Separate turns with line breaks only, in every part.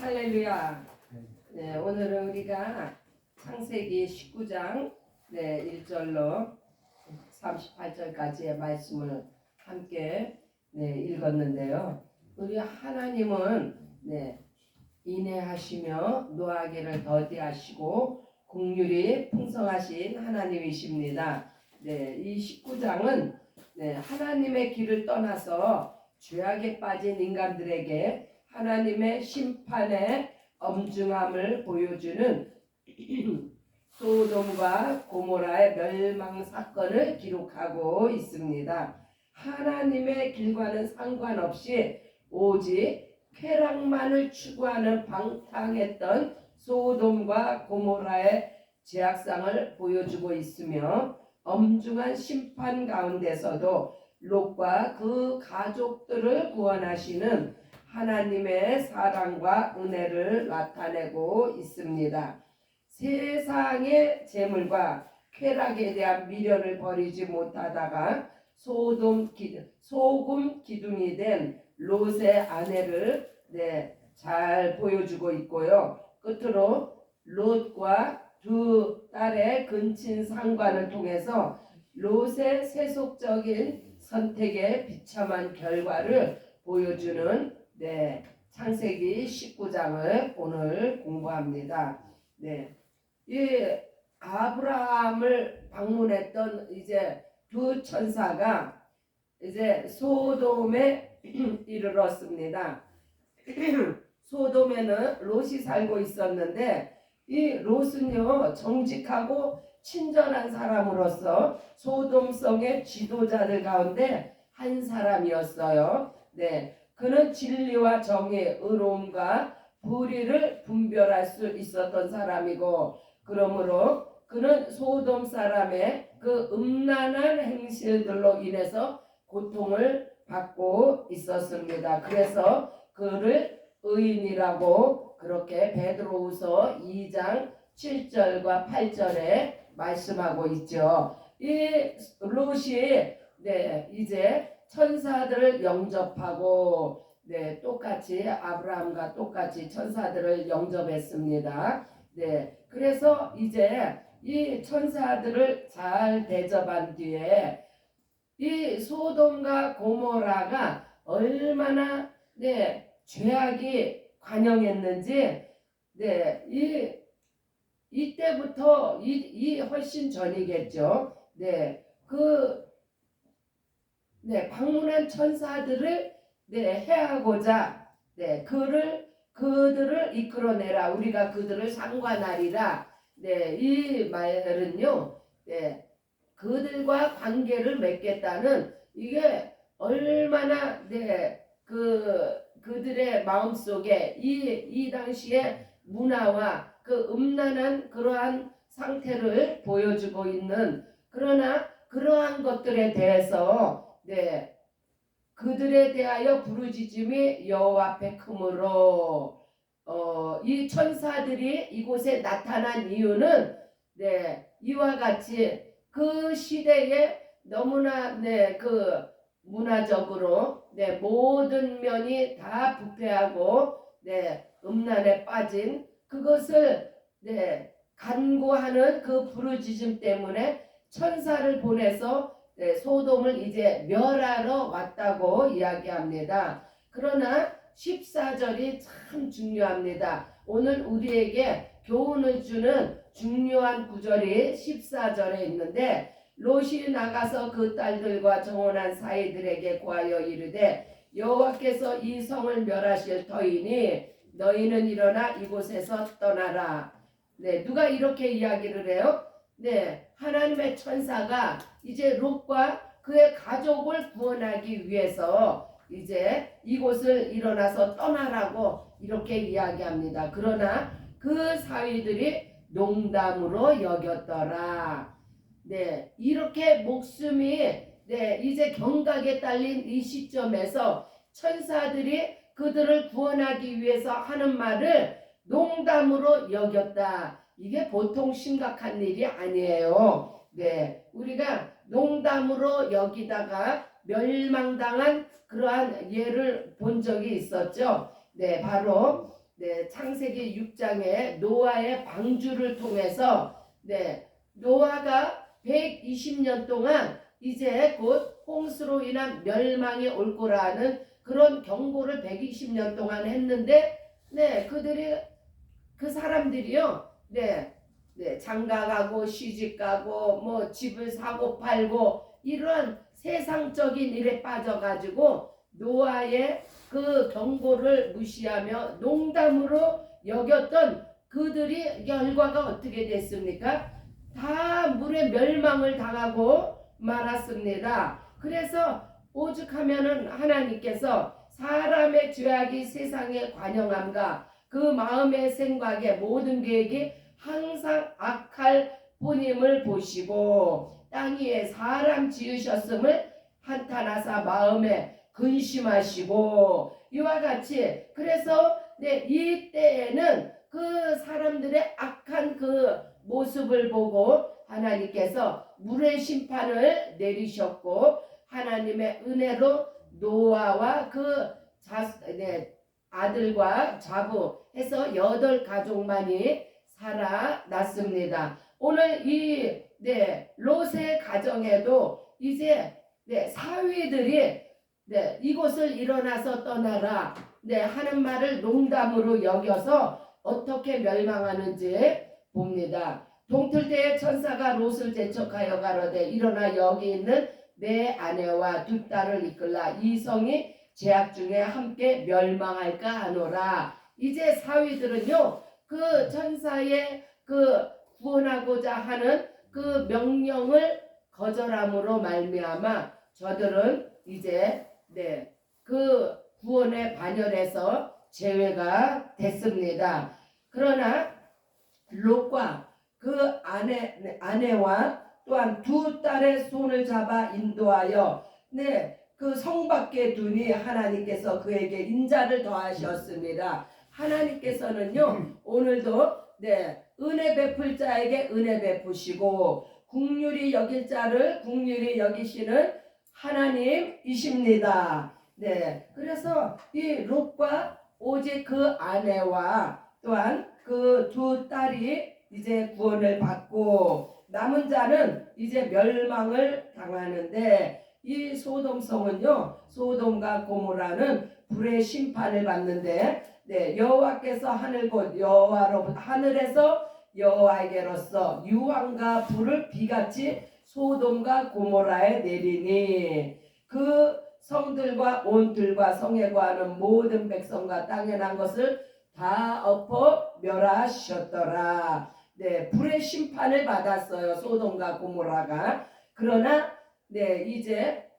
할렐루야. 네, 오늘은 우리가 창세기 19장 1절로 38절까지의 말씀을 함께 읽었는데요. 우리 하나님은 인애하시며 노하기를 더디하시고 긍휼이 풍성하신 하나님이십니다. 이 19장은 하나님의 길을 떠나서 죄악에 빠진 인간들에게 하나님의 심판의 엄중함을 보여주는 소돔과 고모라의 멸망 사건을 기록하고 있습니다. 하나님의 길과는 상관없이 오직 쾌락만을 추구하는 방탕했던 소돔과 고모라의 죄악상을 보여주고 있으며, 엄중한 심판 가운데서도 롯과 그 가족들을 구원하시는 하나님의 사랑과 은혜를 나타내고 있습니다. 세상의 재물과 쾌락에 대한 미련을 버리지 못하다가 소금 기둥이 된 롯의 아내를 잘 보여주고 있고요. 끝으로 롯과 두 딸의 근친 상관을 통해서 롯의 세속적인 선택의 비참한 결과를 보여주는 창세기 19장을 오늘 공부합니다. 이 아브라함을 방문했던 이제 두 천사가 이제 소돔에 이르렀습니다. 소돔에는 롯이 살고 있었는데, 이 롯은요 정직하고 친절한 사람으로서 소돔성의 지도자들 가운데 한 사람이었어요. 그는 진리와 정의, 의로움과 불의를 분별할 수 있었던 사람이고, 그러므로 그는 소돔 사람의 그 음란한 행실들로 인해서 고통을 받고 있었습니다. 그래서 그를 의인이라고 그렇게 베드로후서 2장 7절과 8절에 말씀하고 있죠. 이 롯이 이제 천사들을 영접하고 똑같이 아브라함과 똑같이 천사들을 영접했습니다. 그래서 이제 이 천사들을 잘 대접한 뒤에 이 소돔과 고모라가 얼마나 죄악이 관영했는지 이때부터 이 훨씬 전이겠죠. 방문한 천사들을 해하고자 그들을 이끌어내라, 우리가 그들을 상관하리라. 이 말은요 그들과 관계를 맺겠다는, 이게 얼마나 그들의 마음속에 이 당시의 문화와 그 음란한 그러한 상태를 보여주고 있는, 그러나 그러한 것들에 대해서 그들에 대하여 부르짖음이 여호와 앞에 크므로 이 천사들이 이곳에 나타난 이유는 이와 같이 그 시대에 너무나 그 문화적으로 모든 면이 다 부패하고 음란에 빠진 그것을 간구하는 그 부르짖음 때문에 천사를 보내서 소돔을 이제 멸하러 왔다고 이야기합니다. 그러나 14절이 참 중요합니다. 오늘 우리에게 교훈을 주는 중요한 구절이 14절에 있는데, 롯이 나가서 그 딸들과 정혼한 사이들에게 구하여 이르되 여호와께서 이 성을 멸하실 터이니 너희는 일어나 이곳에서 떠나라. 누가 이렇게 이야기를 해요? 하나님의 천사가 이제 롯과 그의 가족을 구원하기 위해서 이제 이곳을 일어나서 떠나라고 이렇게 이야기합니다. 그러나 그 사위들이 농담으로 여겼더라. 이렇게 목숨이 이제 경각에 딸린 이 시점에서 천사들이 그들을 구원하기 위해서 하는 말을 농담으로 여겼다. 이게 보통 심각한 일이 아니에요. 우리가 농담으로 여기다가 멸망당한 그러한 예를 본 적이 있었죠. 네, 바로 네, 창세기 6장에 노아의 방주를 통해서 네, 노아가 120년 동안 이제 곧 홍수로 인한 멸망이 올 거라는 그런 경고를 120년 동안 했는데 네, 그 사람들이요. 네. 네, 장가가고 시집가고 뭐 집을 사고 팔고 이러한 세상적인 일에 빠져가지고 노아의 그 경고를 무시하며 농담으로 여겼던 그들이 결과가 어떻게 됐습니까? 다 물에 멸망을 당하고 말았습니다. 그래서 오죽하면은 하나님께서 사람의 죄악이 세상에 관영함과 그 마음의 생각의 모든 계획이 항상 악할 뿐임을 보시고 땅 위에 사람 지으셨음을 한탄하사 마음에 근심하시고 이와 같이 그래서 네, 이 때에는 그 사람들의 악한 그 모습을 보고 하나님께서 물의 심판을 내리셨고 하나님의 은혜로 노아와 그 아들과 자부해서 8가족만이 살아났습니다. 오늘 이 롯의 가정에도 이제 사위들이 이곳을 일어나서 떠나라 하는 말을 농담으로 여겨서 어떻게 멸망하는지 봅니다. 동틀때에 천사가 롯을 재촉하여 가로되 일어나 여기 있는 내 아내와 2딸을 이끌라 이 성이 죄악 중에 함께 멸망할까 하노라. 이제 사위들은요 그 천사의 그 구원하고자 하는 그 명령을 거절함으로 말미암아 저들은 이제 그 구원에 반열해서 제외가 됐습니다. 그러나 롯과 그 아내와 또한 2딸의 손을 잡아 인도하여 그 성 밖에 두니 하나님께서 그에게 인자를 더하셨습니다. 하나님께서는요 오늘도 은혜 베풀 자에게 은혜 베푸시고 긍휼히 여길 자를 긍휼히 여기시는 하나님이십니다. 그래서 이 롯과 오직 그 아내와 또한 그 2딸이 이제 구원을 받고 남은 자는 이제 멸망을 당하는데 이 소돔성은요 소돔과 고모라는 불의 심판을 받는데 여호와께서 하늘에서 여호와에게로서 유황과 불을 비같이 소돔과 고모라에 내리니 그 성들과 온 들과 성에 거하는 모든 백성과 땅에 난 것을 다 엎어 멸하셨더라. 불의 심판을 받았어요 소돔과 고모라가. 그러나 이제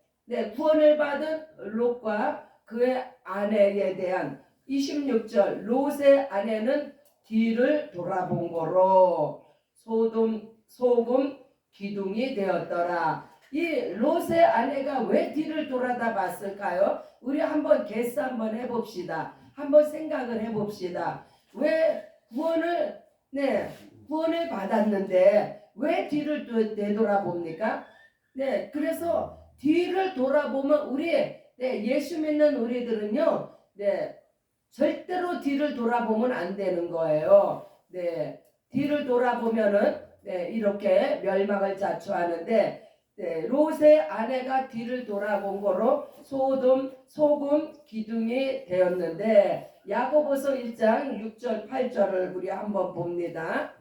구원을 받은 롯과 그의 아내에 대한 26절 롯의 아내는 뒤를 돌아본 거로 소금 기둥이 되었더라. 이 롯의 아내가 왜 뒤를 돌아다 봤을까요? 우리 한번 개수 한번 해봅시다. 한번 생각을 해봅시다. 왜 구원을 받았는데 왜 뒤를 되돌아봅니까? 그래서 뒤를 돌아보면 우리 예수 믿는 우리들은요 절대로 뒤를 돌아보면 안 되는 거예요. 뒤를 돌아보면은 이렇게 멸망을 자초하는데 롯의 아내가 뒤를 돌아본 거로 소금 기둥이 되었는데 야고보서 1장 6절 8절을 우리 한번 봅니다.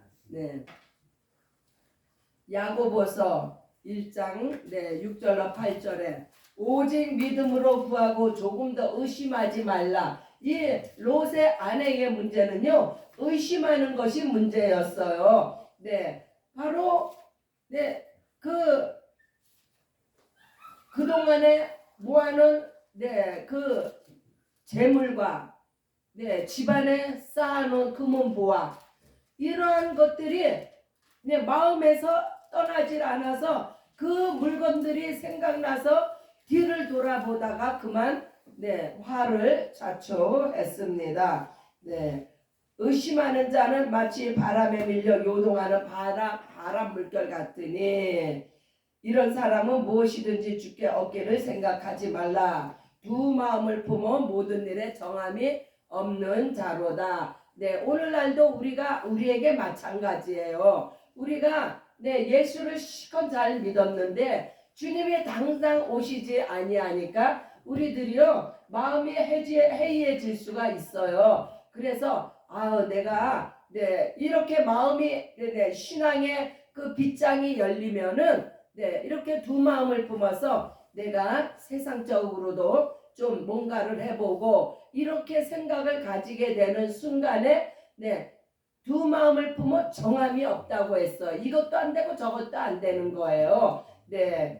야고보서 1장 6절로 8절에 오직 믿음으로 구하고 조금 더 의심하지 말라. 이 롯의 아내의 문제는요 의심하는 것이 문제였어요. 바로 그동안에 모아놓은 그 재물과 집안에 쌓아놓은 금은보화 이러한 것들이 마음에서 떠나질 않아서 그 물건들이 생각나서 뒤를 돌아보다가 그만 화를 자초했습니다. 의심하는 자는 마치 바람에 밀려 요동하는 바람 물결 같으니 이런 사람은 무엇이든지 주께 얻기를 생각하지 말라. 두 마음을 품어 모든 일에 정함이 없는 자로다. 네, 오늘날도 우리에게 마찬가지예요. 우리가 예수를 실컷 잘 믿었는데 주님이 당장 오시지 아니하니까 우리들이요 마음이 해이해질 수가 있어요. 그래서 내가 이렇게 마음이 신앙의 그 빗장이 열리면은 이렇게 두 마음을 품어서 내가 세상적으로도 좀 뭔가를 해보고 이렇게 생각을 가지게 되는 순간에 두 마음을 품어 정함이 없다고 했어요. 이것도 안 되고 저것도 안 되는 거예요.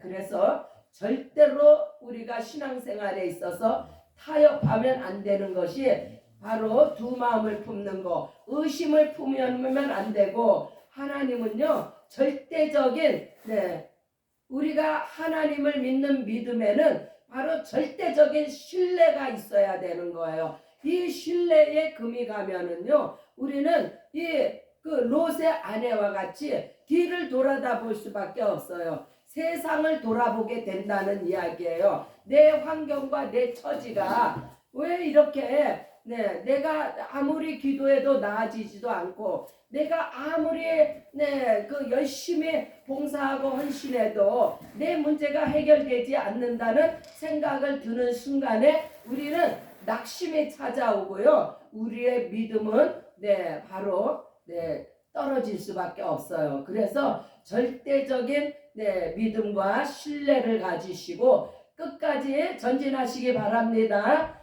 그래서 절대로 우리가 신앙생활에 있어서 타협하면 안 되는 것이 바로 두 마음을 품는 거. 의심을 품으면 안 되고 하나님은요 절대적인 우리가 하나님을 믿는 믿음에는 바로 절대적인 신뢰가 있어야 되는 거예요. 이 신뢰에 금이 가면은요 우리는 그 롯의 아내와 같이 뒤를 돌아다 볼 수밖에 없어요. 세상을 돌아보게 된다는 이야기예요. 내 환경과 내 처지가 왜 이렇게 내가 아무리 기도해도 나아지지도 않고 내가 아무리 그 열심히 봉사하고 헌신해도 내 문제가 해결되지 않는다는 생각을 드는 순간에 우리는 낙심이 찾아오고요. 우리의 믿음은 바로 떨어질 수밖에 없어요. 그래서 절대적인 믿음과 신뢰를 가지시고 끝까지 전진하시기 바랍니다.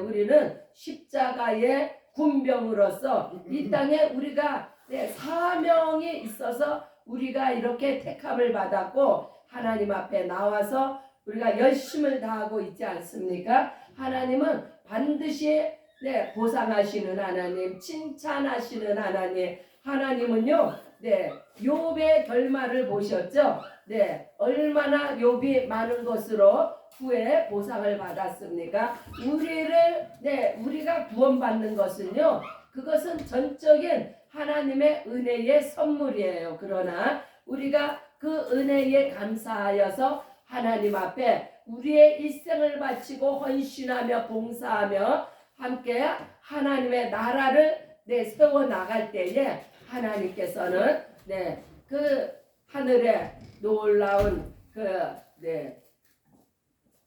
우리는 십자가의 군병으로서 이 땅에 우리가 사명이 있어서 우리가 이렇게 택함을 받았고 하나님 앞에 나와서 우리가 열심을 다하고 있지 않습니까? 하나님은 반드시 보상하시는 하나님, 칭찬하시는 하나님. 하나님은요 욥의 결말을 보셨죠? 얼마나 욥이 많은 것으로 후에 보상을 받았습니까? 우리가 구원받는 것은요 그것은 전적인 하나님의 은혜의 선물이에요. 그러나 우리가 그 은혜에 감사하여서 하나님 앞에 우리의 일생을 바치고 헌신하며 봉사하며 함께 하나님의 나라를 세워 나갈 때에 하나님께서는 그 하늘에 놀라운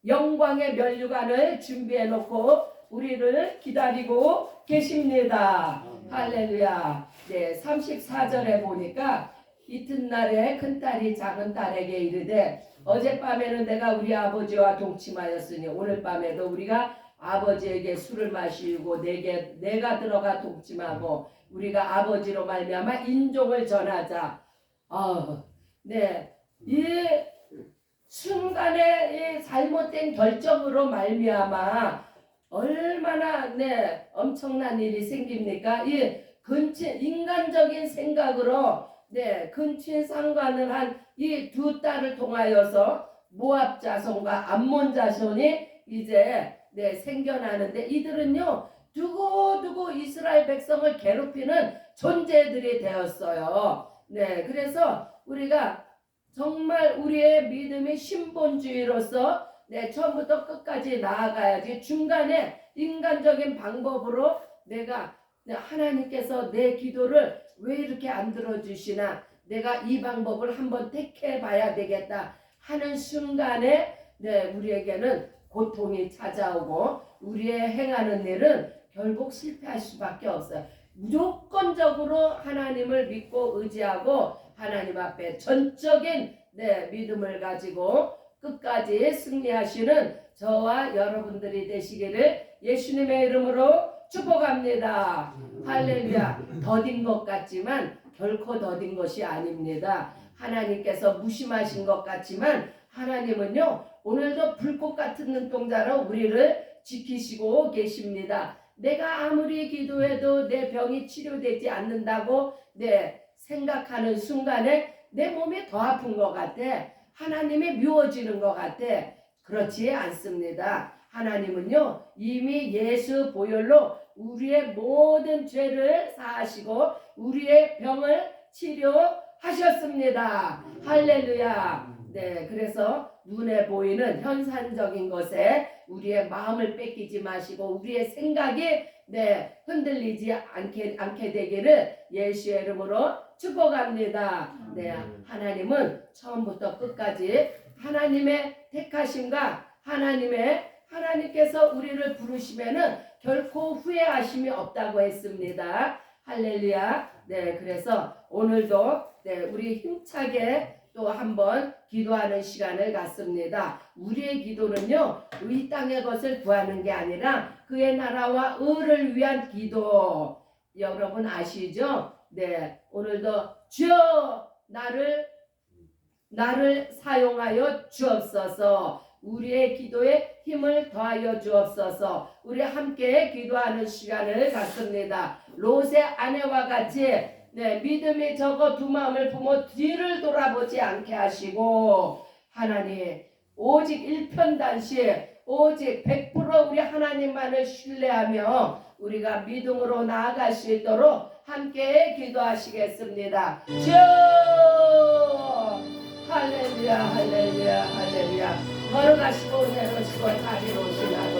영광의 면류관을 준비해 놓고 우리를 기다리고 계십니다. 할렐루야. 34절에 보니까 이튿날에 큰딸이 작은딸에게 이르되 어젯밤에는 내가 우리 아버지와 동침하였으니 오늘 밤에도 우리가 아버지에게 술을 마시고 내가 들어가 동침하고 우리가 아버지로 말미암아 인종을 전하자. 이 순간에 이 잘못된 결정으로 말미암아 얼마나 엄청난 일이 생깁니까? 이 인간적인 생각으로 근친 상관을 한 이 두 딸을 통하여서 모압 자손과 암몬 자손이 이제 생겨나는데 이들은요 두고두고 이스라엘 백성을 괴롭히는 존재들이 되었어요. 그래서 우리가 정말 우리의 믿음의 신본주의로서 처음부터 끝까지 나아가야지 중간에 인간적인 방법으로 내가 하나님께서 내 기도를 왜 이렇게 안 들어주시나 내가 이 방법을 한번 택해 봐야 되겠다 하는 순간에 우리에게는 고통이 찾아오고 우리의 행하는 일은 결국 실패할 수밖에 없어요. 무조건적으로 하나님을 믿고 의지하고 하나님 앞에 전적인 믿음을 가지고 끝까지 승리하시는 저와 여러분들이 되시기를 예수님의 이름으로 축복합니다. 할렐루야. 더딘 것 같지만 결코 더딘 것이 아닙니다. 하나님께서 무심하신 것 같지만 하나님은요 오늘도 불꽃 같은 눈동자로 우리를 지키시고 계십니다. 내가 아무리 기도해도 내 병이 치료되지 않는다고 생각하는 순간에 내 몸이 더 아픈 것 같아. 하나님이 미워지는 것 같아. 그렇지 않습니다. 하나님은요 이미 예수 보혈로 우리의 모든 죄를 사하시고 우리의 병을 치료하셨습니다. 할렐루야. 네, 그래서 눈에 보이는 현상적인 것에 우리의 마음을 뺏기지 마시고 우리의 생각이 네, 흔들리지 않게 되기를 예수의 이름으로 축복합니다. 네, 하나님은 처음부터 끝까지 하나님의 택하심과 하나님께서 우리를 부르시면은 결코 후회하심이 없다고 했습니다. 할렐루야. 네, 그래서 오늘도 네, 우리 힘차게 또 한번 기도하는 시간을 갖습니다. 우리의 기도는요, 이 땅의 것을 구하는 게 아니라 그의 나라와 의를 위한 기도. 여러분 아시죠? 네, 오늘도 주여 나를 사용하여 주옵소서. 우리의 기도에 힘을 더하여 주옵소서. 우리 함께 기도하는 시간을 갖습니다. 롯의 아내와 같이 네, 믿음이 적어 두 마음을 품어 뒤를 돌아보지 않게 하시고 하나님 오직 일편단심 오직 100% 우리 하나님만을 신뢰하며 우리가 믿음으로 나아갈 수 있도록 함께 기도하시겠습니다. 주 할렐루야 할렐루야 할렐루야 걸어가시고 내려오시고 다리로 오시나